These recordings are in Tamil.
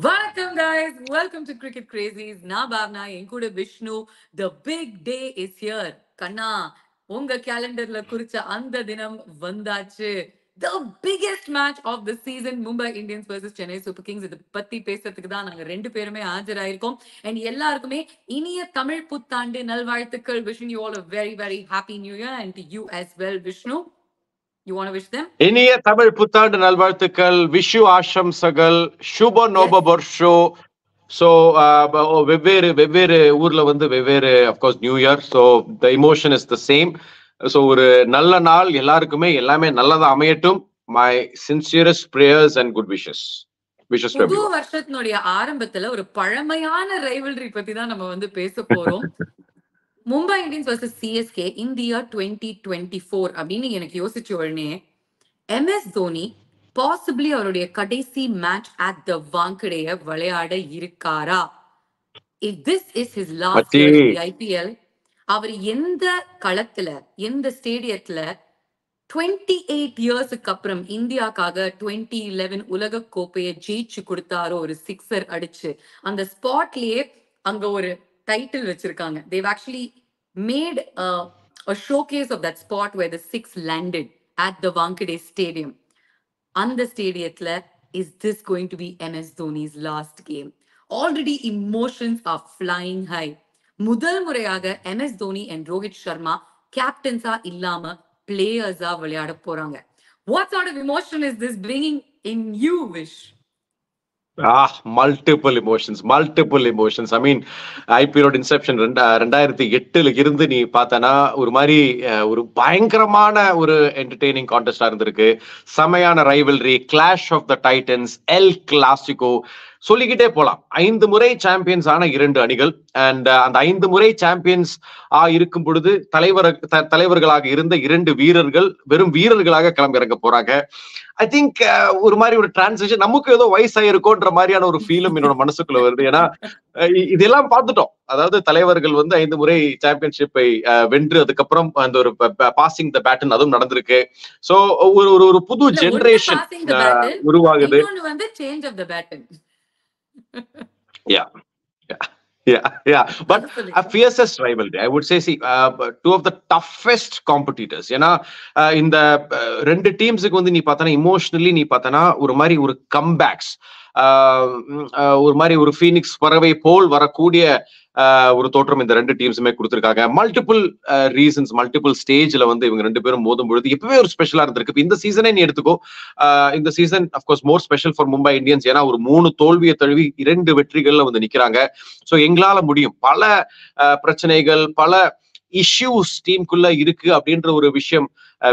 Welcome guys, welcome to Cricket Crazies. நான் பாவனா, என் கூட Vishnu. The big day is here. கண்ணா, உங்க கேலண்டர்ல குறிச்ச அந்த தினம் வந்தாச்சு. The biggest match of the season, Mumbai Indians versus Chennai Super Kings. இதை பத்தி பேசுறதுக்கு தான் நாங்க ரெண்டு பேருமே ஆஜராயிருக்கோம். And எல்லாருக்குமே இனிய தமிழ் புத்தாண்டு நல்வாழ்த்துக்கள். Wishing you all a very very happy new year and to you as well, Vishnu. You want to wish them? இனிய தமிழ் புத்தாண்டு நல்வாழ்த்துக்கள், விஷு ஆசம்சகள், சுப நோபவர்ஷோ. ஸோ வெவ்வேறு வெவ்வேறு ஊர்ல வந்து வெவ்வேறு of course new year. So the emotion is the same. So ஒரு நல்ல நாள் எல்லாருக்குமே, எல்லாமே நல்லதா அமையட்டும். My sincerest prayers and good wishes. புது வருஷத்தினுடைய ஆரம்பத்துல ஒரு பழமையான ரைவல்ரி பத்தி தான் நம்ம வந்து பேச போறோம். Mumbai Indians versus CSK India 2024 அப்படின்னு எனக்கு யோசிச்ச உடனே MS தோனி பாசிபிளி அவருடைய கடைசி மேட்ச் அட் த வாங்கடேய விளையாட இருக்காரா? If this is his last IPL, அவர் எந்த களத்துல, எந்த ஸ்டேடியத்துல 28 இயர்ஸுக்கு அப்புறம் இந்தியாக்காக 2011 உலக கோப்பையை ஜெயிச்சு கொடுத்தாரோ, ஒரு சிக்ஸர் அடிச்சு அந்த ஸ்பாட்லயே அங்க ஒரு டைட்டில் வச்சிருக்காங்க. They've actually made a showcase of that spot where the six landed at the Wankhede Stadium. அந்த ஸ்டேடியத்துல is this going to be MS Dhoni's last game? Already emotions are flying high. முதல் முறையாக MS Dhoni and Rohit Sharma கேப்டன்ஸா இல்லாம பிளேயர்ஸா விளையாட போறாங்க. What sort of emotion is this bringing in you, Vish? Multiple emotions. I mean IPL Inception 2008 இருந்து நீ பார்த்தனா ஒரு மாதிரி ஒரு பயங்கரமான ஒரு என்டர்டெய்னிங் கான்டெஸ்டா இருந்திருக்கு. செமையான rivalry, clash of the titans, El Clasico, சொல்லிக்கிட்டே போலாம். 5 முறை சாம்பியன்ஸ் ஆன 2 அணிகள். அண்ட் அந்த 5 முறை சாம்பியன்ஸ் இருக்கும் பொழுது தலைவர்களாக இருந்த 2 வீரர்கள் வெறும் வீரர்களாக கிளம்பி இறங்க போறாங்க. ஐ திங்க் ஒரு மாதிரி ஒரு டிரான்சிஷன், நமக்கு ஏதோ வயசாயிருக்கோன்ற மாதிரியான ஒரு ஃபீலும் என்னோட மனசுக்குள்ள வருது. ஏன்னா இதெல்லாம் பார்த்துட்டோம். அதாவது தலைவர்கள் வந்து 5 முறை சாம்பியன்ஷிப்பை வென்று அதுக்கப்புறம் அந்த ஒரு பாசிங் த பேட்டன் அதுவும் நடந்திருக்கு. சோ ஒரு புது ஜெனரேஷன் உருவாகுது. But a fiercest rivalry, I would say. See, two of the toughest competitors. ஏன்னா இந்த 2 டீம்ஸுக்கு வந்து நீ பார்த்தனா இமோஷனலி நீ பார்த்தனா ஒரு மாதிரி ஒரு கம்பேக்ஸ், ஒரு மாதிரி ஒரு ஃபீனிக்ஸ் பறவை போல் வரக்கூடிய ஒரு தோற்றம் இந்த 2 டீம்ஸுமே கொடுத்திருக்காங்க. மல்டிபிள் ரீசன்ஸ், மல்டிபிள் ஸ்டேஜ்ல வந்து இவங்க 2 பேரும் மோதும் பொழுது எப்பவே ஒரு ஸ்பெஷலா இருந்திருக்கு. இந்த சீசனே நீ எடுத்துக்கோ, இந்த season of course more special for Mumbai Indians. ஏன்னா ஒரு 3 தோல்வியை தழுவி 2 வெற்றிகள்ல வந்து நிக்கிறாங்க. சோ எங்களால முடியும். பல பிரச்சனைகள், பல இஷ்யூஸ் டீமுக்குள்ள இருக்கு அப்படின்ற ஒரு விஷயம்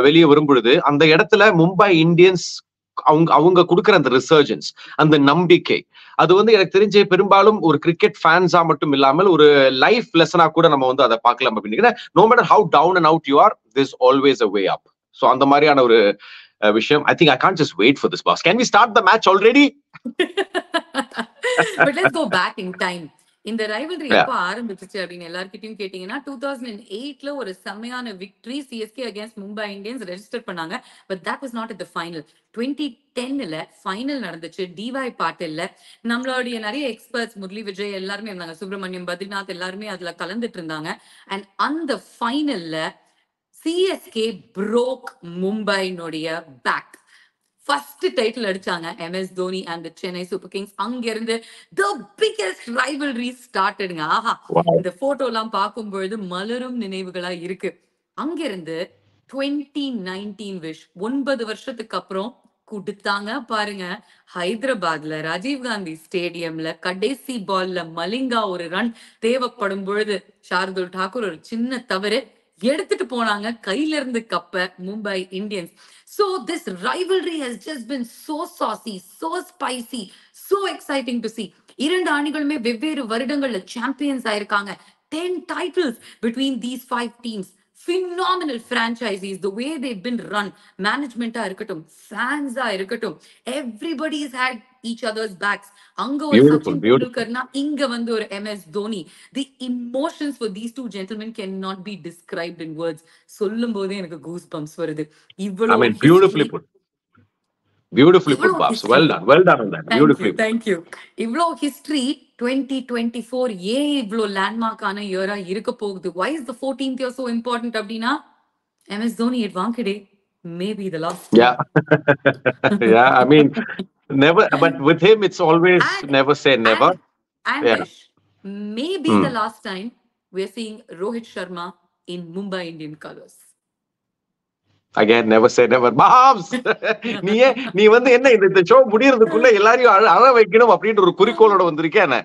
வெளியே வரும் பொழுது அந்த இடத்துல மும்பை இந்தியன்ஸ் அவங்க கொடுக்குற அந்த ரிசர்ஜன்ஸ், அந்த நம்பிக்கை, அது வந்து எனக்கு தெரிஞ்ச பெரும்பாலும் ஒரு கிரிக்கெட் ஃபேன்ஸா மட்டும் இல்லாமல் ஒரு லைஃப் லெசனா கூட நம்ம வந்து அதை பார்க்கலாம் அப்படின்னு. No matter how down and out you are, there's always a way up. So அந்த மாதிரியான ஒரு விஷயம். I think I can't just wait for this, boss. Can we start the match already? But let's go back in time. இந்த ரைவல்ரி எப்போ ஆரம்பிச்சிச்சு அப்படின்னு எல்லார்கிட்டயும் கேட்டீங்கன்னா 2008ல ஒரு செமையான victory CSK against Mumbai Indians register பண்ணாங்க. But that was not at the final. 2010ல ஃபைனல் நடந்துச்சு. டிவாய் பாட்டில்ல நம்மளுடைய நிறைய எக்ஸ்பர்ட்ஸ், முரளி விஜய் எல்லாருமே இருந்தாங்க, சுப்பிரமணியம், பத்ரிநாத் எல்லாருமே அதுல கலந்துட்டு இருந்தாங்க. அண்ட் அந்த ஃபைனல்ல சிஎஸ்கே broke மும்பைனுடைய பேக். ஃபர்ஸ்ட் டைட்டில் அடிச்சாங்க MS Dhoni and the Chennai Super Kings. அங்க இருந்து தி பிகெஸ்ட் ரைவல்ரி ஸ்டார்டட்ங்க. ஆஹா, இந்த போட்டோ எல்லாம் பார்க்கும்பொழுது மலரும் நினைவுகளா இருக்கு. அங்க இருந்து 2019 விஷ் 9 வருஷத்துக்கு அப்புறம் கொடுத்தாங்க பாருங்க. ஹைதராபாத்ல ராஜீவ்காந்தி ஸ்டேடியம்ல கடைசி பால்ல மலிங்கா ஒரு ரன் தேவைப்படும் பொழுது ஷார்துல் டாக்கூர் ஒரு சின்ன தவறு எடுத்துட்டு போனாங்க கையில இருந்து கப்ப Mumbai Indians. So this rivalry has just been so saucy, so spicy, so exciting to see. 2 அணிகளுமே வெவ்வேறு வருடங்கள்ல சாம்பியன்ஸ் ஆயிருக்காங்க. 10 titles between these 5 teams. Phenomenal franchises, the way they've been run, management-ஆ இருக்கட்டும், fans-ஆ இருக்கட்டும், everybody's had each other's backs. அங்க ஒரு சச்சின் டெண்டுல்கர்னா, இங்க வந்து ஒரு MS Dhoni. The emotions for these 2 gentlemen cannot be described in words. சொல்லும் போதே எனக்கு goosebumps வருது. இவ்வளவு beautifully put. Beautifully put, Babs. Well done on that. Beautifully put. Thank you. இவ்ளோ history 2024 ஏன் இவ்ளோ landmark ஆன இயரா இருக்க போகுது? Why is the 14th year so important அப்படின்னா MS Dhoni had wanted it. Maybe the last. Yeah. Yeah, I mean, never, but with him, it's always never say never. And Yeah. Vish, maybe the last time we're seeing Rohit Sharma in Mumbai Indian colors. Again, never say never. Babs, நீ வந்து என்ன இந்த ஷோ முடியறதுக்குள்ள எல்லாரையும் அழ வைக்கணும் அப்படின்ற ஒரு குறிக்கோளோட வந்திருக்கேன்.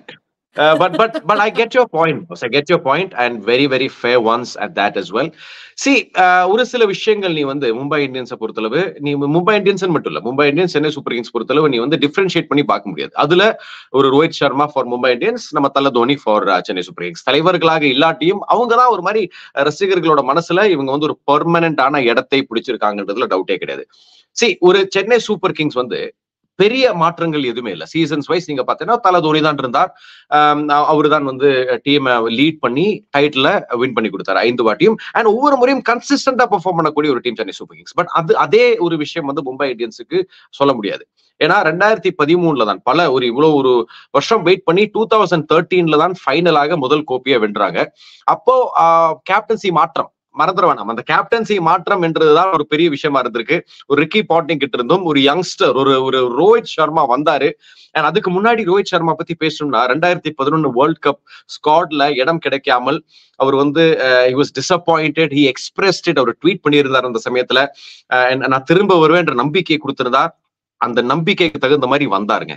But I get your point. I get your point, and very very fair ones at that as well. See, ஒரு சில விஷயங்கள் நீ வந்து மும்பை இந்தியன்ஸை பொறுத்தளவு, நீ மும்பை இந்தியன்ஸ் மட்டும் இல்ல, Mumbai Indians Chennai Super Kings பொறுத்தளவு நீ வந்து டிஃபரன்ஷியேட் பண்ணி பார்க்க முடியாது. அதுல ஒரு ரோஹித் சர்மா ஃபார் மும்பை இந்தியன்ஸ், நம்ம தல Dhoni for Chennai Super Kings. தலைவர்களாக இல்லாட்டியும் அவங்கதான் ஒரு மாதிரி ரசிகர்களோட மனசுல இவங்க வந்து ஒரு பெர்மனன்டான இடத்தை பிடிச்சிருக்காங்கன்றதுல டவுட்டே கிடையாது. See, ஒரு சென்னை சூப்பர் கிங்ஸ் வந்து பெரிய மாற்றங்கள் எதுவுமே இல்லை. சீசன்ஸ் வைஸ் நீங்க பாத்தீங்கன்னா தல தோனி தான் இருந்தார். அவரு தான் வந்து டீமை லீட் பண்ணி டைட்டில வின் பண்ணி கொடுத்தாரு 5 வாட்டியும். அண்ட் ஒவ்வொரு முறையும் கன்சிஸ்டன்டா பெர்ஃபார்ம் பண்ணக்கூடிய ஒரு team Chennai Super Kings. But அதே ஒரு விஷயம் வந்து மும்பை இந்தியன்ஸுக்கு சொல்ல முடியாது. ஏன்னா 2013 தான் இவ்வளவு ஒரு வருஷம் வெயிட் பண்ணி 2013 தான் ஃபைனலாக முதல் கோப்பையை வென்றாங்க. அப்போ கேப்டன்சி மாற்றம் மறந்துட வேணாம். அந்த கேப்டன்சி மாற்றம் என்றதுதான் ஒரு பெரிய விஷயமா இருந்திருக்கு. ஒரு ரிக்கி பாண்டிங் கிட்ட இருந்தும் ஒரு யங்ஸ்டர் ஒரு ரோஹித் சர்மா வந்தாரு. அண்ட் அதுக்கு முன்னாடி ரோஹித் சர்மா பத்தி பேசணும்னா 2011 வேர்ல்ட் கப் ஸ்குவாட்ல இடம் கிடைக்காமல் அவர் வந்து he was disappointed. He expressed it. அவர் ட்வீட் பண்ணியிருந்தார் அந்த சமயத்துல. நான் திரும்ப வருவேன் என்ற நம்பிக்கையை கொடுத்திருந்தார். அந்த நம்பிக்கைக்கு தகுந்த மாதிரி வந்தாருங்க.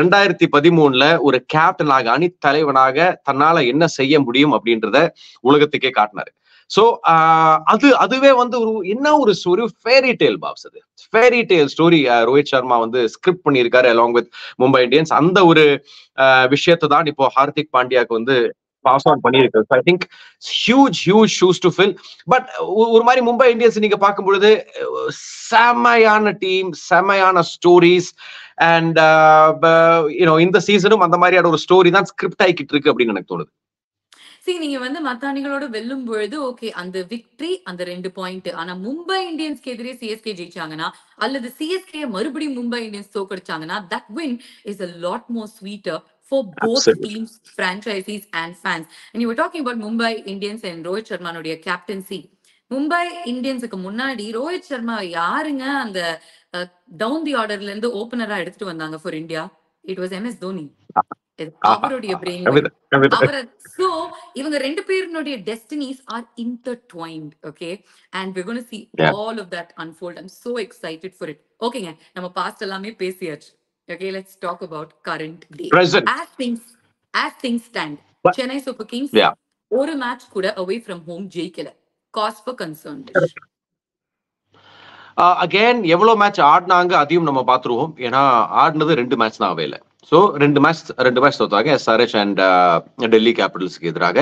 2013 ஒரு கேப்டனாக அணி தலைவனாக தன்னால என்ன செய்ய முடியும் அப்படின்றத உலகத்துக்கே காட்டினாரு. சோ அதுவே வந்து ஒரு ஃபேரி டேல் பாப்ஸ். அது fairy tale story Rohit Sharma வந்து ஸ்கிரிப்ட் பண்ணியிருக்காரு அலாங் வித் மும்பை இந்தியன்ஸ். அந்த ஒரு விஷயத்தை தான் இப்போ ஹார்திக் பாண்டியாக்கு வந்து பாஸ் ஆன் பண்ணியிருக்காரு. I think huge shoes to fill. But ஒரு மாதிரி மும்பை இந்தியன்ஸ் நீங்க பார்க்கும் பொழுது செமையான டீம், செமையான ஸ்டோரிஸ். அண்ட் இந்த சீசனும் அந்த மாதிரியான ஒரு ஸ்டோரி தான் ஸ்கிரிப்ட் ஆகிக்கிட்டு இருக்கு அப்படின்னு எனக்கு தோணுது. நீங்க வந்து மத்த அணிகளோட வெல்லும் பொழுது ஓகே, அந்த விக்டரி அந்த 2 பாயிண்ட். ஆனா மும்பை இந்தியன்ஸ்க்கு எதிரே சிஎஸ்கே ஜெயிச்சாங்கன்னா அல்லது சிஎஸ்கே மறுபடியும் மும்பை இந்தியன்ஸ் தோக்கடிச்சாங்கன்னா that win is a lot more sweeter for both teams, franchisees and fans. And you were talking about Mumbai Indians and Rohit Sharmaனுடைய captaincy. மும்பை இந்தியன்ஸுக்கு முன்னாடி ரோஹித் சர்மா யாருங்க அந்த டவுன் தி ஆர்டர்ல இருந்து ஓபனரா எடுத்துட்டு வந்தாங்க for India? It was MS Dhoni. அவருடைய பிரெயின். So இவங்க ரெண்டு பேருடைய destinies are intertwined, okay, and we're going to see all of that unfold. I'm so excited for it. Okay, நம்ம past எல்லாமே பேசியாச்சு. Okay, let's talk about current day. Present. As things stand, Chennai Super Kings ஒரு மேட்ச் கூட away from home ஜெயிக்கல. Cause for concern. Again எவ்வளவு மேட்ச் ஆடினாங்க அதையும் நம்ம பாத்துருவோம். ஏன்னா ஆடினது 2 மேட்ச் தான் அவையில. ஸோ 2 மேட்ச் தோத்தாங்க எஸ்ஆர்எச் அண்ட் டெல்லி கேபிட்டல்ஸ்க்கு எதிராக.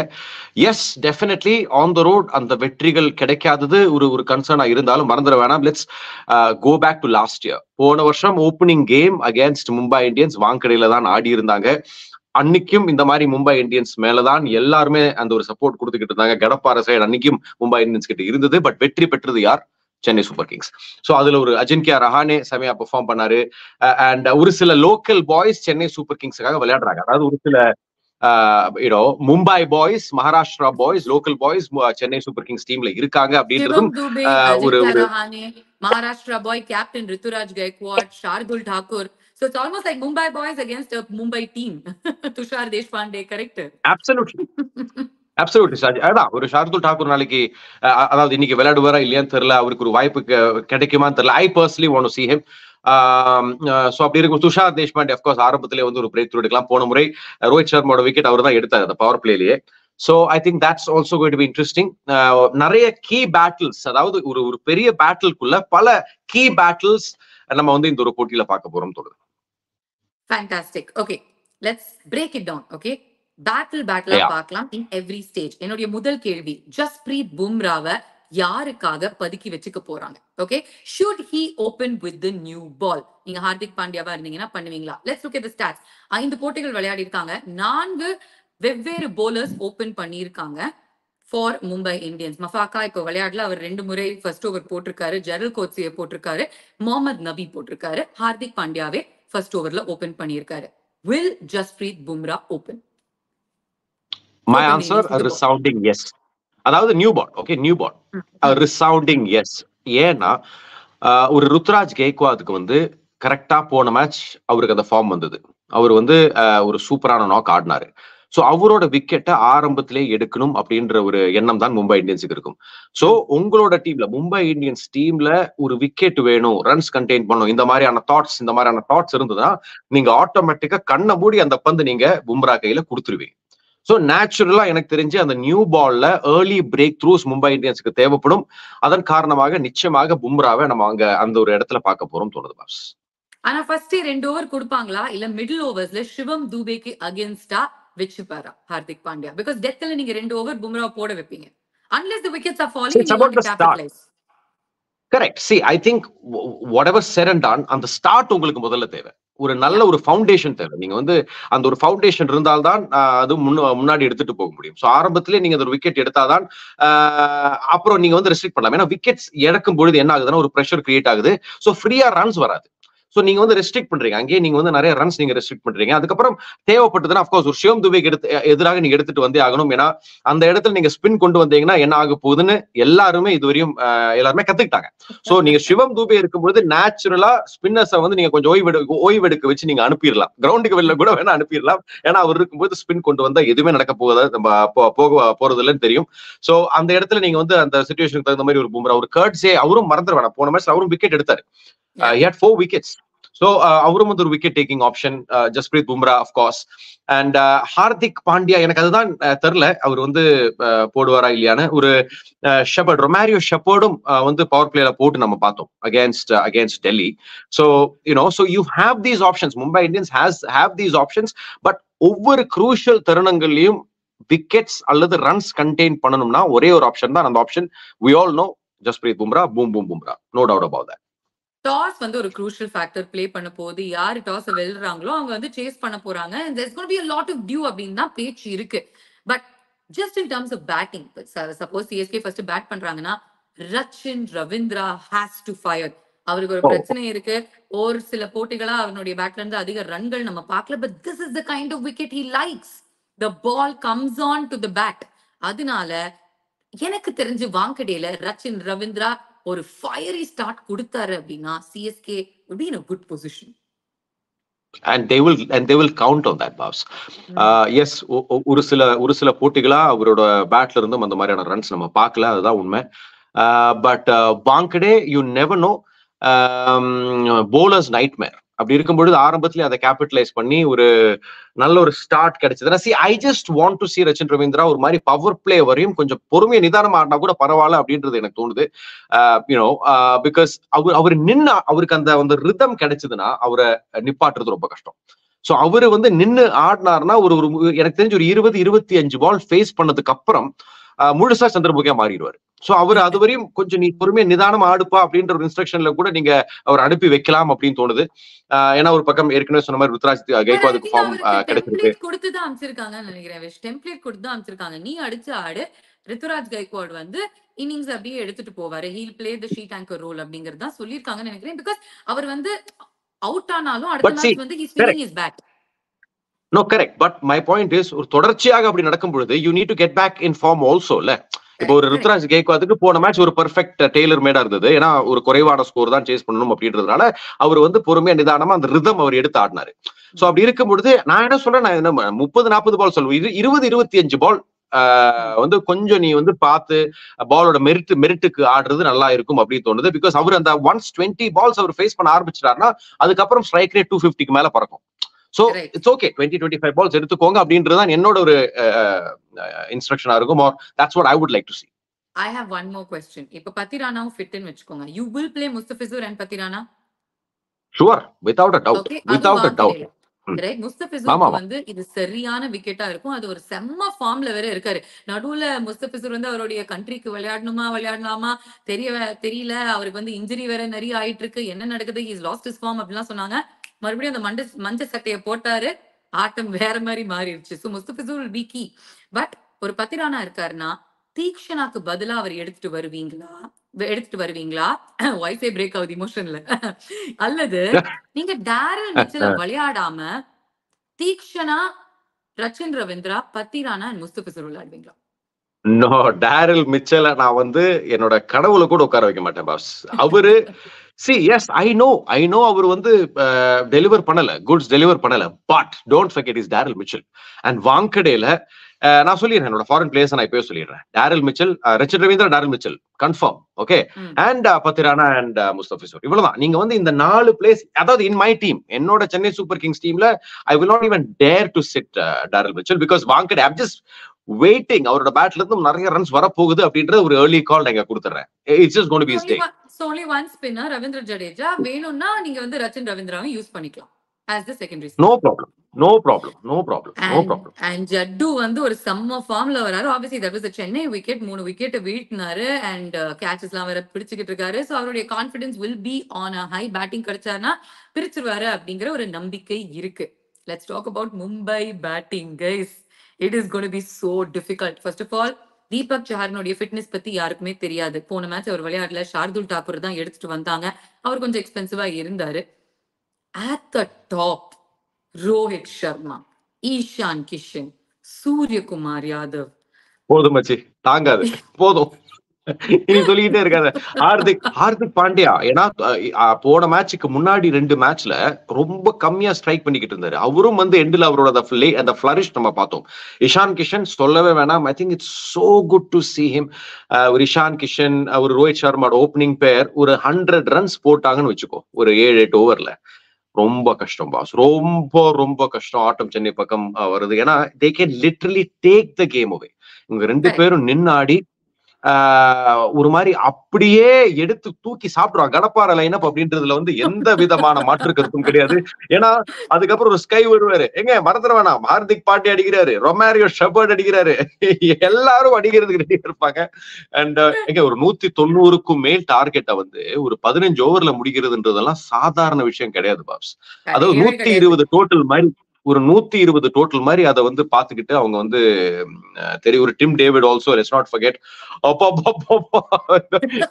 Yes, definitely on the road அந்த வெற்றிகள் கிடைக்காதது ஒரு கன்சர்னா இருந்தாலும் மறந்துட வேணாம். Let's go back to last year. போன வருஷம் opening game against Mumbai Indians வாங்கடையில தான் ஆடி இருந்தாங்க. அன்னைக்கும் இந்த மாதிரி மும்பை இந்தியன்ஸ் மேலதான் எல்லாருமே அந்த ஒரு சப்போர்ட் கொடுத்துக்கிட்டு இருந்தாங்க. கடப்பார சைடு அன்னைக்கும் மும்பை இந்தியன்ஸ் கிட்ட இருந்தது. பட் வெற்றி பெற்றது யார்? Chennai Super Kings. ஸோ அதுல ஒரு அஜின்கியா ரஹானே செமையா பெர்ஃபார்ம் பண்ணாரு. அண்ட் ஒரு சில லோக்கல் பாய்ஸ் சென்னை சூப்பர் கிங்ஸுக்காக விளையாடுறாங்க. அதாவது ஒரு சில Mumbai boys, Maharashtra boys, local boys Chennai Super Kings டீம்ல இருக்காங்க அப்படின்றதும் ஒரு Maharashtra boy captain Ruturaj Gaikwad, Shardul Thakur. So it's almost like Mumbai boys against a Mumbai team. Tushar Deshpande, correct? Absolutely. அதான் ஒரு ஷார்துல் தாக்கூர் நாளைக்கு அதாவது இன்னைக்கு விளையாடுவாரா இல்லையான்னு தெரியல. அவருக்கு ஒரு வாய்ப்பு கிடைக்குமான்னு தெரியல. I personally want to see him. So அப்படி இருக்கும். துஷார் தேஷ்பாண்டே அஃப்கோர்ஸ் ஆரம்பத்திலே வந்து ஒரு பிரேக் த்ரூ எடுக்கலாம். போன முறை ரோஹித் சர்மாவோட விக்கெட் அவர் தான் எடுத்தார் அந்த power பிளேலயே. So I think that's also going to be interesting. நிறைய கீ பேட்டில்ஸ், அதாவது ஒரு பெரிய பேட்டிலுக்குள்ள பல கீ பேட்டில்ஸ் நம்ம வந்து இந்த ஒரு போட்டியில பார்க்க போறோம் தோணுது. Fantastic. Okay, let's break it down. Okay, battle பார்க்கலாம் in every stage. என்னுடைய முதல் கேள்வி, ஜஸ்பிரீத் பும்ராவை யாருக்காக பதுக்கி வச்சுக்க போறாங்க? Okay, should he open with the new ball? நீங்க ஹார்திக் பாண்டியாவா இருந்தீங்கன்னா பண்ணுவீங்களா? Let's look at the stats. 5 போட்டிகள் விளையாடி இருக்காங்க. 4 வெவ்வேறு bowlers ஓபன் பண்ணியிருக்காங்க. For Mumbai Indians. மஃபாக்கா இப்போ விளையாடல, அவர் 2 முறை ஃபர்ஸ்ட் ஓவர் போட்டிருக்காரு, ஜெரல் கோட்ஸியை போட்டிருக்காரு, முகமது நபி போட்டிருக்காரு, ஹார்திக் பாண்டியாவே ஃபர்ஸ்ட் ஓவர்ல ஓபன் பண்ணியிருக்காரு. Will Jasprit Bumrah open? My answer a resounding yes. அதாவது new ball, okay, new ball, resounding yes. ஏன்னா ஒரு ருத்ராஜ் கெய்க்வாதுக்கு வந்து கரெக்டா போன மேட்ச் அவருக்கு அந்த ஃபார்ம் வந்தது. அவர் வந்து ஒரு சூப்பரான நாக் ஆடினாரு. சோ அவரோட விக்கெட்டை ஆரம்பத்திலே எடுக்கணும் அப்படின்ற ஒரு எண்ணம் தான் மும்பை இந்தியன்ஸுக்கு இருக்கும். சோ உங்களோட டீம்ல, மும்பை இந்தியன்ஸ் டீம்ல ஒரு விக்கெட் வேணும், ரன்ஸ் கண்டெயின் பண்ணணும், இந்த மாதிரியான தாட்ஸ் இருந்ததுன்னா நீங்க ஆட்டோமேட்டிக்கா கண்ணை மூடி அந்த பந்து நீங்க பும்ரா கையில கொடுத்துருவீங்க. சோ நேச்சுரலா எனக்கு தெரிஞ்சு அந்த நியூ பால்ல ஏர்லி பிரேக் த்ரூஸ் மும்பை இந்தியன்ஸுக்கு தேவைப்படும். அதன் காரணமாக நிச்சயமாக பும்ராவை நம்ம அங்க அந்த ஒரு இடத்துல பார்க்க போறோம் தோணுது பாஸ். ஆனா ஃபர்ஸ்ட் 2 ஓவர் கொடுப்பாங்களா இல்ல மிடில் ஓவர்ஸ்ல சிவம் தூபேக்கு அகைன்ஸ்டா வெச்சுப்பாரா ஹார்திக் பாண்டியா? பிகாஸ் டெத்ல நீங்க 2 ஓவர் பும்ரா போட வைப்பீங்க. Unless the wickets are falling, you want to capitalize. Correct. See, I think whatever said and done, அந்த ஸ்டார்ட் உங்களுக்கு முதல்ல தேவை. ஒரு நல்ல ஒரு ஃபவுண்டேஷன் தேவை. நீங்க வந்து அந்த ஒரு ஃபவுண்டேஷன் இருந்தால்தான் அது முன்னாடி எடுத்துட்டு போக முடியும். சோ ஆரம்பத்திலே நீங்க ஒரு விக்கெட் எடுத்தாதான் அப்புறம் நீங்க வந்து ரெஸ்ட்ரிக்ட் பண்ணலாம். ஏன்னா விக்கெட்ஸ் இழக்கும் பொழுது என்ன ஆகுதுன்னா ஒரு பிரஷர் கிரியேட் ஆகுது. சோ ஃப்ரீயா ரன்ஸ் வராது. சோ நீங்க வந்து ரெஸ்ட்ரிக்ட் பண்றீங்க, அங்கேயே நீங்க வந்து நிறைய ரன்ஸ் நீங்க ரெஸ்ட்ரிக்ட் பண்றீங்க. அதுக்கப்புறம் தேவைப்பட்டதுன்னா அப்கோர்ஸ் ஒரு சிவம் துபேக்கு எதிராக நீங்க எடுத்துட்டு வந்தே ஆகணும். ஏன்னா அந்த இடத்துல நீங்க ஸ்பின் கொண்டு வந்தீங்கன்னா என்ன ஆக போகுதுன்னு எல்லாருமே இதுவரையும் எல்லாருமே கத்துக்கிட்டாங்க. சோ நீங்க சிவம் துபே இருக்கும்போது நேச்சுரலா ஸ்பின்னர்ஸை வந்து நீங்க கொஞ்சம் ஓய்வெடுக்க வச்சு நீங்க அனுப்பிடலாம், கிரவுண்டுக்கு வெளில கூட வேணா அனுப்பிடலாம். ஏன்னா அவர் இருக்கும்போது ஸ்பின் கொண்டு வந்தா எதுவுமே நடக்க போறது இல்லைன்னு தெரியும். சோ அந்த இடத்துல நீங்க வந்து அந்த சிச்சுவேஷனுக்கு தகுந்த மாதிரி ஒரு பும்ரா, ஒரு கர்ட்ஸே அவரும் மறந்துட வேணாம். போன மேட்ச் அவரும் விக்கெட் எடுத்தாரு. He had 4 wickets. So அவரும் வந்து ஒரு wicket taking option. Jasprit Bumrah of course. And Hardik Pandya எனக்கு அதுதான் தெரியல அவர் வந்து போடுவாரா இல்லையான்னு. ஒரு ஷெப்பர்ட், ரொமாரியோ ஷெப்பர்டும் வந்து பவர் பிளேல போட்டு நம்ம பார்த்தோம் against Delhi. So so you have these options. Mumbai Indians have these options. But ஒவ்வொரு குரூஷியல் தருணங்கள்லயும் விக்கெட்ஸ் அல்லது ரன்ஸ் கண்டெயின் பண்ணணும்னா ஒரே ஒரு ஆப்ஷன் தான். அந்த option we all know, Jasprit Bumrah, boom boom Bumrah, no doubt about that. Toss வந்து ஒரு க்ரூஷியல் ஃபேக்டர் ப்ளே பண்ண போகுது. யாரு டாஸ் வெல்றாங்களோ அவங்க வந்து சேஸ் பண்ண போறாங்க. and there's going to be a lot of due அப்படின்னு தான் பேச்சு இருக்கு. But just in terms of batting, suppose CSK first bat பண்றாங்கன்னா Rachin Ravindra has to fire. அவருக்கு ஒரு பிரச்சனை இருக்கு. ஒரு சில போட்டிகளா அவனுடைய பேட்ல இருந்து அதிக ரன்கள் நம்ம பார்க்கல. But this is the kind of wicket he likes. The ball comes on to the bat. அதனால எனக்கு தெரிஞ்சு வாங்கடேல ரச்சின் ரவீந்திரா ஒரு ஃபயரி ஸ்டார்ட் கொடுத்தாரு அப்படின்னா CSK would be in a good position. And they will count on that, boss. Yes, ஒரு சில போட்டிகளா அவரோட பேட்ல இருந்தும் அந்த மாதிரியான ரன்ஸ் நம்ம பார்க்கல, அதுதான் உண்மை. But Wankhede you never know, bowler's nightmare. அப்படி இருக்கும்பொழுது ஆரம்பத்திலே அதை கேபிட்டலைஸ் பண்ணி ஒரு நல்ல ஒரு ஸ்டார்ட் கிடைச்சதுன்னா, I just want to see Rachin Ravindra ஒரு மாதிரி பவர் பிளே வரையும் கொஞ்சம் பொறுமையா நிதானமா ஆடினா கூட பரவாயில்ல அப்படின்றது எனக்கு தோணுது. பிகாஸ் அவர் நின்று அவருக்கு அந்த ரிதம் கிடைச்சதுன்னா அவரை நிப்பாட்டுறது ரொம்ப கஷ்டம். சோ அவரு வந்து நின்று ஆடினார்னா ஒரு எனக்கு தெரிஞ்சு ஒரு 20-25 பால் ஃபேஸ் பண்ணதுக்கு அப்புறம் முழுசா சந்திரமுகியா மாறிடுவாரு. சோ அவர் அதுவரையும் கொஞ்சம் நீ பொறுமையா நிதானம் ஆடுப்பா அப்படின்ற ஒரு இன்ஸ்ட்ரக்ஷன்ல கூட நீங்க அவர் அனுப்பி வைக்கலாம் அப்படின்னு தோணுது. ஏன்னா ஒரு பக்கம் ஏற்கனவே சொன்ன மாதிரி ருத்ராஜ் கெய்க்வாதுக்கு ஃபார்ம் கிடைச்சிருக்கு, கொடுத்துதான் அமைச்சிருக்காங்கன்னு நினைக்கிறேன். டெம்ப்ளேட் கொடுத்துதான் அமைச்சிருக்காங்க, நீ அடிச்சு ஆடு. ருத்ராஜ் கெய்க்வாட் வந்து இன்னிங்ஸ் அப்படியே எடுத்துட்டு போவாரு, he'll play the sheet anchor role அப்படிங்கறது தான் சொல்லியிருக்காங்கன்னு நினைக்கிறேன். பிகாஸ் அவர் வந்து அவுட் ஆனாலும் அடுத்த மேட்ச் வந்து he's swinging his bat. No, correct. But my point is, ஒரு தொடர்ச்சியாக அப்படி நடக்கும் பொழுது you need to get back in form also, இல்ல? இப்போ ஒரு ருத்ராஜ் கெய்க்வாதுக்கு போன மேட்ச் ஒரு பெர்ஃபெக்ட் டெய்லர் மேடா இருந்தது. ஏன்னா ஒரு குறைவான ஸ்கோர் தான் சேஸ் பண்ணணும் அப்படின்றதுனால அவர் வந்து பொறுமையா நிதானமா அந்த ரிதம் அவர் எடுத்து ஆடினாரு. சோ அப்படி இருக்கும் பொழுது நான் என்ன சொல்றேன், நான் 30-40 பால் சொல்லுவேன், 20-25 பால் வந்து கொஞ்சம் நீ வந்து பார்த்து பாலோட மெரிட்டுக்கு ஆடுறது நல்லா இருக்கும் அப்படின்னு தோணுது. பிகாஸ் அவர் அந்த 120 பால்ஸ் அவர் ஃபேஸ் பண்ண ஆரம்பிச்சிட்டாருன்னா அதுக்கப்புறம் ஸ்ட்ரைக் ரேட் 250க்கு மேல பறக்கும். So it's okay, 20-25 balls எடுத்துக்கோங்க அப்படின்றதுதான் என்னோட ஒரு இன்ஸ்ட்ரக்ஷனா இருக்கும். Or that's what I would like to see. I have one more question. இப்ப பத்திரானாவும் ஃபிட் ன்னு வெச்சுக்கோங்க, you will play Mustafizur and Pathirana? Sure, without a doubt. Without a doubt. Right, Mustafizur வந்து இது சரியான விக்கெட்டா இருக்கும். அது ஒரு செம்ம ஃபார்ம்ல வேற இருக்காரு. நடுவுல முஸ்தபிசுர் வந்து அவருடைய கண்ட்ரிக்கு விளையாடலாமா தெரியல. அவருக்கு வந்து இன்ஜுரி வேற நிறைய ஆயிட்டு இருக்கு. என்ன நடக்குது, he has lost his form அப்படிலாம் சொன்னாங்க. மறுபடியும் அந்த மஞ்ச சட்டையை போட்டாரு, ஆட்டம் வேற மாதிரி மாறிடுச்சு. So Mustafizur will be key. But ஒரு பத்திரானா இருக்காருன்னா தீக்ஷனாக்கு பதிலா அவர் எடுத்துட்டு வருவீங்களா வாய்ஸே பிரேக் ஆகுது இமோஷன்ல, அல்லது நீங்க டேரல் மிச்சல விளையாடாம தீக்ஷனா, ரச்சின் ரவீந்திரா, பத்திரானா அண்ட் முஸ்தபிசர் விளையாடுவீங்களா? நோ, டேரல் மிச்சல நான் வந்து என்னோட கனவுல கூட உட்கார வைக்க மாட்டேன் பாஸ். அவரு எஸ் ஐ நோ அவர் வந்து டெலிவர் பண்ணல, குட்ஸ் டெலிவர் பண்ணல. But don't forget is Daryl Mitchell. And வாங்கடேல நான் சொல்லிடுறேன், என்னோட ஃபாரின் பிளேயர்ஸ் நான் இப்பவே சொல்லிடுறேன். Daryl Mitchell, Rachin Ravindra, Daryl Mitchell confirm. Okay, and Pathirana and Mustafizur, இவ்வளவுதான். நீங்க வந்து இந்த 4 பிளேஸ், அதாவது இன் மை டீம், என்னோட சென்னை சூப்பர் கிங்ஸ் டீம்ல I will not even dare to sit Daryl Mitchell because Wankhede I'm just waiting. அவரோட பேட்ல இருந்து நிறைய ரன்ஸ் வரப்போகுது அப்படின்ற ஒரு ஏர்லி கால் நான் கொடுத்துறேன். It's just going to be stay. So only one spinner, Ravindra Jadeja. வேணும்னா நீங்க வந்து ரச்சின் ரவீந்திராவை யூஸ் பண்ணிக்கலாம் as the secondary spinner. No problem. And Jaddu வந்து ஒரு சம்ம ஃபார்ம்ல வராரு. Obviously that was a Chennai wicket, 3 wicket வீழ்த்தினாரு and கேச்சஸ்லாம் வேற பிடிச்சிட்டு இருக்காரு. So அவருடைய confidence will be on a high. Batting கிடைச்சானா பிரிச்சிருவாரு அப்படிங்கிற ஒரு நம்பிக்கை இருக்கு. Let's talk about Mumbai batting, guys. It is going to be so difficult. First of all, Deepak சஹாரனுடைய ஃபிட்னஸ் பத்தி யாருக்குமே தெரியாது. போன மேட்ச் அவர் விளையாடல, ஷார்துல் தாக்கூர் தான் எடுத்துட்டு வந்தாங்க. அவர் கொஞ்சம் எக்ஸ்பென்சிவா இருந்தாரு. At the top, Rohit Sharma, Ishaan Kishan, Suryakumar Yadav. போதும் மச்சி, தாங்காது, போதும். இனி சொல்லிக்கிட்டே இருக்காது. ஹார்திக் பாண்டியா, ஏன்னா போன மேட்சுக்கு முன்னாடி 2 மேட்ச்ல ரொம்ப கம்மியா ஸ்ட்ரைக் பண்ணிக்கிட்டு இருந்தாரு. அவரும் வந்து எண்டில் அவரோட அந்த ஃபிளரிஷ் நம்ம பார்த்தோம். இஷான் கிஷன் சொல்லவே வேணாம். I think it's so good to see him. ஒரு இஷான் கிஷன், ஒரு ரோஹித் சர்மாவோட ஓப்பனிங் பேர் ஒரு 100 ரன்ஸ் போட்டாங்கன்னு வச்சுக்கோ, ஒரு 7-8 ஓவர்ல. ரொம்ப கஷ்டம் பாஸ், ரொம்ப கஷ்டம் ஆட்டம் சென்னை பக்கம் வருது. ஏன்னா they can literally take the game away. இவங்க 2 பேரும் நின்னு ஆடி ஒரு மாதிரி அப்படியே எடுத்து தூக்கி சாப்பிடுவாங்க. கடப்பார லைனப் அப்படின்றதுல வந்து எந்த விதமான மாற்று கருத்தும் கிடையாது. ஏன்னா அதுக்கப்புறம் ஒரு ஸ்கை வருவாரு, எங்க மறந்துட வேணாம், ஹார்திக் பாண்டியா அடிக்கிறாரு, ரொமாரியோ ஷெபர்ட் அடிக்கிறாரு, எல்லாரும் அடிக்கிறதுக்கு ரெடியா இருப்பாங்க. அண்ட் எங்க ஒரு 190க்கும் மேல் டார்கெட்டை வந்து ஒரு 15 ஓவர்ல முடிக்கிறதுன்றதெல்லாம் சாதாரண விஷயம் கிடையாது பாப்ஸ். அதாவது 120 டோட்டல் மாதிரி, ஒரு 120 டோட்டல் மாதிரி அதை வந்து பாத்துக்கிட்டு அவங்க வந்து தெரியும். ஒரு Tim David also, let's not forget.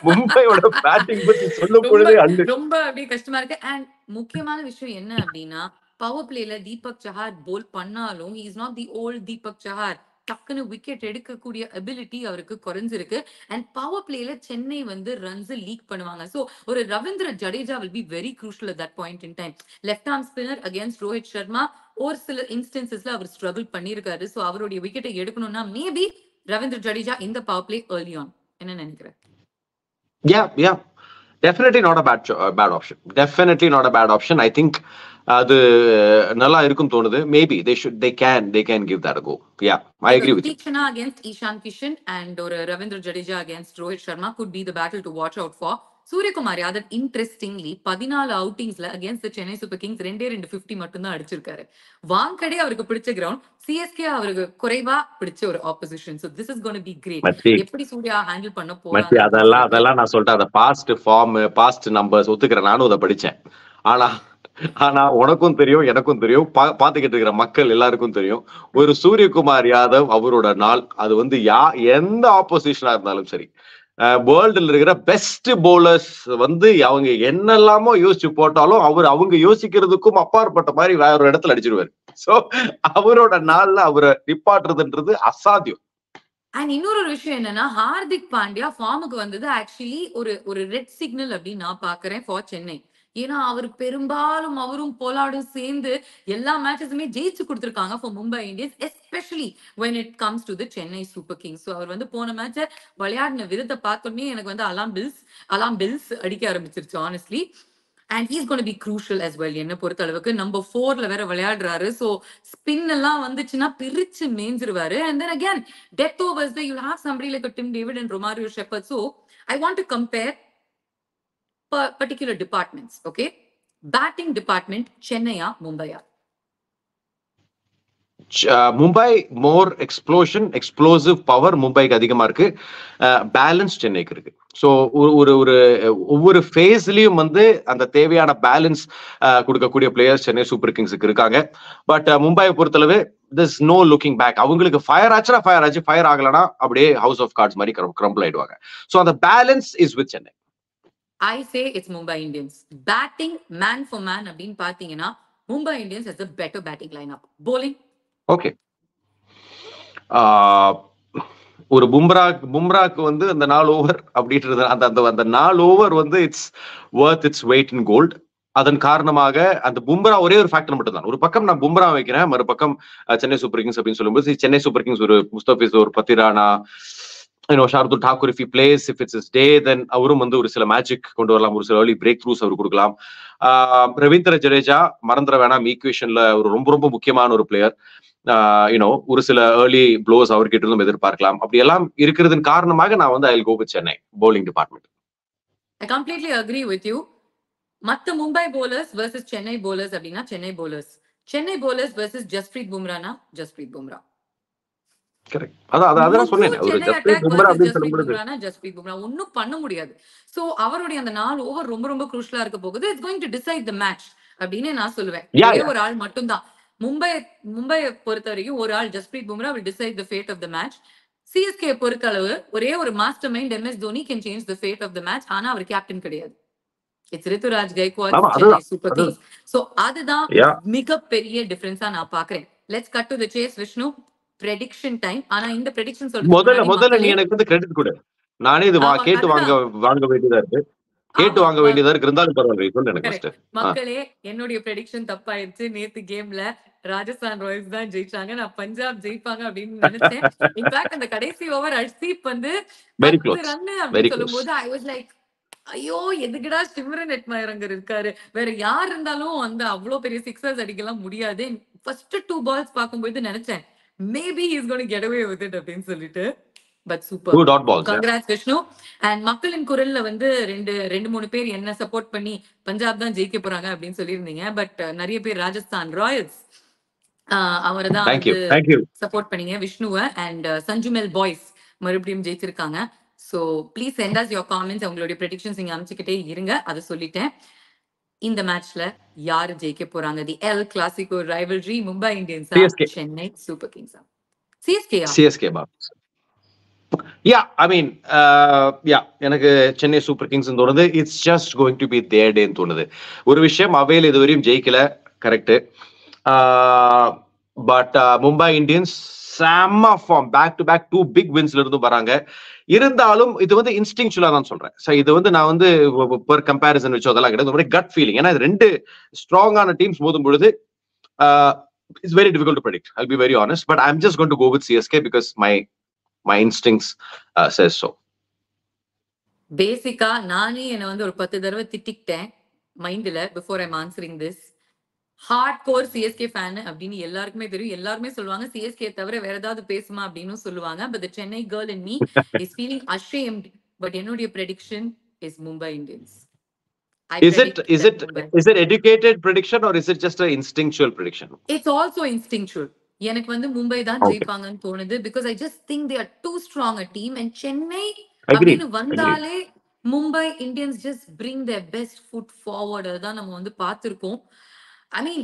மும்பையோட பேட்டிங் பத்தி சொல்லும் பொழுது ரொம்ப அப்படியே கஷ்டமா இருக்கு. அண்ட் முக்கியமான விஷயம் என்ன அப்படின்னா, பவர் பிளேல தீபக் சஹார் போல் பண்ணாலும் he is not the old Deepak Chahar. டக்குன்னு விக்கெட் எடுக்கக்கூடிய எபிலிட்டி அவருக்கு குறைஞ்சிருக்கு. அண்ட் பவர் பிளேல சென்னை வந்து ரன்ஸ் லீக் பண்ணுவாங்க. சோ ஒரு Ravindra Jadeja will be very crucial at that point in time. Left arm spinner against Rohit Sharma ஒரு சில இன்ஸ்டன்சஸ்ல அவர் ஸ்ட்ரகிள் பண்ணிருக்காரு. சோ அவருடைய விக்கெட்டை எடுக்கணும்னா மேபி ரவீந்திர ஜடேஜா இந்த பவர் பிளே early on. என்ன நினைக்கிறேன்? Yeah, definitely not a bad option. Definitely not a bad option. I think அது நல்லா இருக்கும் தோணுது. Maybe they can give that a go. Yeah, I agree with you. Deekshana against Ishan Kishan and or Ravindra Jadeja against Rohit Sharma could be the battle to watch out for. Suryakumar Yadav interestingly 14 outings against the Chennai Super Kings 2 மட்டும் தான் அடிச்சிருக்காரு. வாங்கடே அவருக்கு பிடிச்ச கிரவுண்ட், CSK அவருக்கு குறைவா பிடிச்ச ஒரு opposition. So this is going to be great. எப்படி சூர்யா ஹேண்டில் பண்ண போறாங்க அதெல்லாம் நான் சொல்றேன். அந்த பாஸ்ட் ஃபார்ம், பாஸ்ட் நம்பர்ஸ் ஒத்துக்கிறேன், நானும் அதை படிச்சேன். ஆனா உனக்கும் தெரியும், எனக்கும் தெரியும், பாத்துக்கிட்டு இருக்கிற மக்கள் எல்லாருக்கும் தெரியும், ஒரு சூரியகுமார் யாதவ் அவரோட நாள் அது வந்து எந்த ஆப்போசிஷனா இருந்தாலும் சரி, வேர்ல்டுல இருக்கிற பெஸ்ட் பவுலர்ஸ் வந்து அவங்க என்னெல்லாமோ யோசிச்சு போட்டாலும் அவங்க யோசிக்கிறதுக்கும் அப்பாற்பட்ட மாதிரி வேற ஒரு இடத்துல அடிச்சிருவாரு. சோ அவரோட நாள்ல அவரை நிப்பாட்டுறதுன்றது அசாத்தியம். அண்ட் இன்னொரு விஷயம் என்னன்னா, ஹார்திக் பாண்டியா ஃபார்முக்கு வந்தது ஆக்சுவலி ஒரு ரெட் சிக்னல் அப்படின்னு நான் பாக்குறேன் ஃபார் சென்னை. ஏன்னா அவர் பெரும்பாலும் அவரும் போலாடும் சேர்ந்து எல்லா மேட்சஸுமே ஜெயிச்சு கொடுத்திருக்காங்க for Mumbai Indians, especially when it comes to the Chennai Super Kings. So அவர் வந்து போன மேட்ச விளையாடின விதத்தை பார்த்தோன்னே எனக்கு வந்து அலாம் பில்ஸ் அடிக்க ஆரம்பிச்சிருச்சு honestly. And he's going to be crucial as well. என்ன பொறுத்த அளவுக்கு நம்பர் 4ல வேற விளையாடுறாரு. சோ ஸ்பின் எல்லாம் வந்துச்சுன்னா பிரிச்சு மேஞ்சிருவாரு. And then again death overs there you'll have somebody like a Tim David and Romario Shepherd. So I want to compare particular departments. Okay, batting department Chennaiya Mumbaiya? Mumbai more explosive power மும்பைக்கு அதிகமா இருக்கு, பேலன்ஸ் சென்னைக்கு இருக்கு. ஸோ ஒவ்வொரு ஃபேஸ்லயும் வந்து அந்த தேவையான பேலன்ஸ் கொடுக்கக்கூடிய பிளேயர்ஸ் சென்னை சூப்பர் கிங்ஸுக்கு இருக்காங்க. பட் மும்பையை பொறுத்தளவு there's no looking back. அவங்களுக்கு ஃபயர் ஆச்சுனா ஃபயர் ஆச்சு, ஃபயர் ஆகலனா அப்படியே ஹவுஸ் ஆஃப் கார்ட்ஸ் மாதிரி கிரம்பிள் ஆயிடுவாங்க. சோ அந்த balance is with Chennai. I say it's Mumbai Indians. Batting man for man அப்படின்னு பாத்தீங்கன்னா Mumbai Indians has a better batting lineup. Bowling. Okay. ஒரு பும்ராக்கு வந்து அந்த 4 ஓவர் அப்படின்றது அந்த 4 ஓவர் வந்து it's worth its weight in gold. அதன் காரணமாக அந்த பும்ரா ஒரே ஒரு ஃபேக்டர் மட்டும் தான். ஒரு பக்கம் நான் பும்ரா வைக்கிறேன், மறுபக்கம் சென்னை சூப்பர் கிங்ஸ் அப்படின்னு சொல்லும்போது சென்னை சூப்பர் கிங்ஸ் ஒரு முஸ்தபிஸ், ஒரு Pathirana, Shardul Thakur, if he plays, if it's his day, then அவரும் வந்து ஒரு சில மேஜிக் கொண்டு வரலாம், ஒரு சில ஏர்லி பிரேக் த்ரூஸ் அவர் கொடுக்கலாம். ரவீந்திர ஜடேஜா மறந்துட வேணாம், ஈக்குவேஷன்ல ஒரு ரொம்ப ரொம்ப முக்கியமான ஒரு பிளேயர். ஒரு சில ஏர்லி ப்ளோஸ் அவர்கிட்ட இருந்தும் எதிர்பார்க்கலாம். அப்படி எல்லாம் இருக்கிறதன் காரணமாக நான் வந்து I will go with Chennai bowling department. I completely agree with you. மத்த Mumbai bowlers versus Chennai bowlers அப்படின்னா சென்னை bowlers versus ஜஸ்பிரீத் பும்ரானா ஜஸ்பிரீத் பும்ரா. கரெக்ட். அதான் சொன்னேன், ஒரு ஜஸ்பிரீத் பும்ரா அப்படி சொல்லும்போது ஜஸ்பிரீத் பும்ரா ஒண்ணும் பண்ண முடியாது. சோ அவருடைய அந்த 4 ஓவர் ரொம்ப ரொம்ப குரூஷியலா இருக்க போகுது. It's going to decide the match அப்படின்னு நான் சொல்லுவேன். ஒரே ஒரு ஆள் மட்டும் தான் மும்பையை பொறுத்த வரைக்கும், ஒரு ஆள் Jasprit Bumrah will decide the fate of the match. CSK பொறுத்த அளவு ஒரே ஒரு master mind MS Dhoni can change the fate of the match. ஆனா அவர் கேப்டன் கிடையாது. It's Ruturaj Gaikwad, Chennai Super Kings. So அதுதான் மிகப்பெரிய டிஃபரன்ஸா நான் பாக்குறேன். Let's cut to the chase Vishnu. prediction time. ஆனா இந்த prediction சொல்றது முதல்ல நீ எனக்கு வந்து கிரெடிட் கொடு. நானே இது கேட்டு வாங்க வேண்டியதா இருக்கு. இருந்தாலும் பரவாயில்லை, சொல்லு எனக்கு ஃபர்ஸ்ட். மக்களே, என்னுடைய prediction தப்பாயிருச்சு. நேத்து கேம்ல ராஜஸ்தான் ராயல்ஸ் தான் ஜெயிச்சாங்க. நான் பஞ்சாப் ஜெயிப்பாங்க அப்படின்னு நினைச்சேன். இன்ஃபேக்ட் அந்த கடைசி ஓவர் அர்ஷதீப் வந்து 10 ரன் அப்படின்னு சொல்லும்போது ஐ வாஸ் லைக், ஐயோ எதுக்குடா சிம்ரன் எட்மயரங்கர் இருக்காரு, வேற யார் இருந்தாலும் அந்த அவ்வளவு பெரிய சிக்ஸர்ஸ் அடிக்கலாம் முடியாது. ஃபர்ஸ்ட் 2 balls பார்க்கும்போது நினைச்சேன் maybe he is going to get away with it அப்படின்னு சொல்லிட்டு. But super, congrats Vishnu. And மக்களின் குரல்ல வந்து 2-3 பேர் என்ன சப்போர்ட் பண்ணி பஞ்சாப் தான் ஜெயிக்க போறாங்க அப்படின்னு சொல்லியிருந்தீங்க. பட் நிறைய பேர் ராஜஸ்தான் ராயல்ஸ் அவரை தான் சப்போர்ட் பண்ணீங்க, விஷ்ணுவை. அண்ட் சஞ்சுமெல் பாய்ஸ் மறுபடியும் ஜெயிச்சிருக்காங்க. So please send us your comments. அவங்களுடைய ப்ரெடிக்ஷன்ஸ் நீங்க அமைச்சுக்கிட்டே இருங்க. அதை சொல்லிட்டேன். இந்த மேட்ச்ல யாரு ஜெயிக்க போறாங்க? The El Clasico rivalry, Mumbai Indians, Chennai Super Kings, CSK பா. Yeah, I mean, எனக்கு சென்னை சூப்பர் கிங்ஸ் தோணுது. It's just going to be their டேன்னு தோணுது. ஒரு விஷயம், அவையில் இதுவரையும் ஜெயிக்கல, கரெக்ட். பட் மும்பை இந்தியன்ஸ் செம்ம form, back to back 2 big வின்ஸ்ல இருந்து வராங்க. இருந்தாலும் இது வந்து இன்ஸ்டிங்சுவலா தான் சொல்றேன். ஸோ இது வந்து நான் வந்து பெர் கம்பேரிசன் வச்சோ அதெல்லாம் கிடையாது, ஒரு கட் ஃபீலிங். ஏன்னா இது 2 ஸ்ட்ராங்கான டீம்ஸ் மோதும் பொழுது it's very difficult to predict. I'll be very honest, but I'm just going to go with CSK because my instincts says so. பேசிக்கா நானே என்ன வந்து ஒரு 10 தடவை திட்டிக்கிட்டேன் மைண்ட்ல before I'm answering this. Hard core CSK fan அப்படின்னு எல்லாருக்குமே தெரியும். எல்லாருமே சொல்லுவாங்க சிஎஸ்கே தவிர வேற ஏதாவது பேசுமா அப்படின்னு சொல்லுவாங்க. But the Chennai girl in me is feeling ashamed. But என்னுடைய prediction is Mumbai Indians. Is it educated prediction or is it just an instinctual prediction? It's also instinctual. எனக்கு வந்து மும்பை தான் ஜெயிப்பாங்கன்னு தோணுது. Because I just think they are too strong a team. And Chennai அப்படின்னு வந்தாலே Mumbai Indians just bring their best foot forward. அதுதான் நம்ம வந்து பார்த்திருக்கோம். I mean,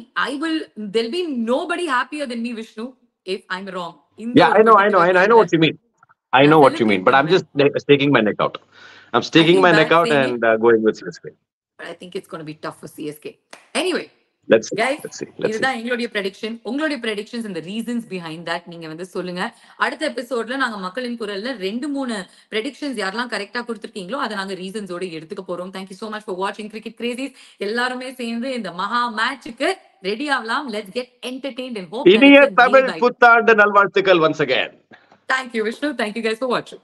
there'll be nobody happier than me, Vishnu, if I'm wrong. Yeah, I know what you mean. I know what you mean, but I'm just sticking my neck out. I'm sticking my neck out and going with CSK. But I think it's going to be tough for CSK. Anyway, let's see. இதுதான் எங்களுடைய prediction. உங்களுடைய predictions and the reasons behind that நீங்க வந்து சொல்லுங்க. அடுத்த எபிசோட்ல நாங்க மக்களின் குரல்ல 2-3 predictions யாரெல்லாம் கரெக்டா கொடுத்திருக்கீங்களோ அதை நாங்க ரீசன்ஸ் ஓட எடுத்துக்க போறோம். Thank you so much for watching Cricket Crazies. எல்லாருமே சேர்ந்து இந்த மகா மேட்ச்க்கு ரெடி ஆகலாம். Let's get entertained and hope. இனிய தமிழ் புத்தாண்டு நல்வாழ்த்துக்கள் once again. Thank you, Vishnu. Thank you guys for watching.